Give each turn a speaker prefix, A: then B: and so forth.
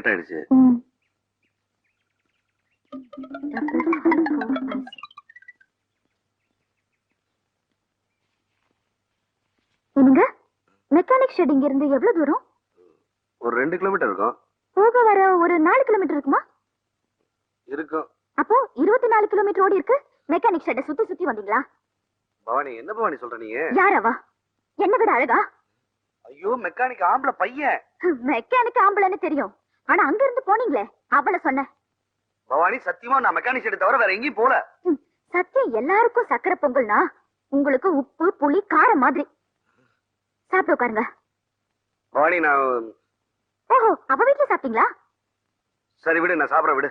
A: Late ஆயிடுச்சு.
B: என்னங்க, mechanic shed இங்க இருந்து எவ்வளவு தூரம்?
A: ஒரு 2 கிலோமீட்டர் இருக்கும்.
B: போக வர ஒரு 4 கிலோமீட்டர் இருக்குமா?
A: இருக்கும்.
B: அப்போ 24 கிலோமீட்டர் ஓடி இருக்கு. மெக்கானிக் ஷெட்டை சுத்தி சுத்தி வந்தீங்களா?
A: பவானி, என்ன பவானி சொல்ற நீங்க?
B: யாரவா? என்ன விட அழகா?
A: ஐயோ, மெக்கானிக் ஆம்பளை பையன்.
B: மெக்கானிக் ஆம்பளைன்னு தெரியும், ஆனா அங்க இருந்து போனீங்களே அவளை சொன்ன.
A: பவானி, சத்தியமா நான் மெக்கானிக் ஷெட் தவிர வேற எங்கேயும் போல.
B: சத்தியம், எல்லாருக்கும் சக்கரை பொங்கல்னா உங்களுக்கு உப்பு புளி காரம் மாதிரி. சாப்பிட்டு உட்காருங்க.
A: பவானி, நான்
B: ஓஹோ, அவ வீட்டுல சாப்பிட்டீங்களா?
A: சரி விடு, நான் சாப்பிட விடு.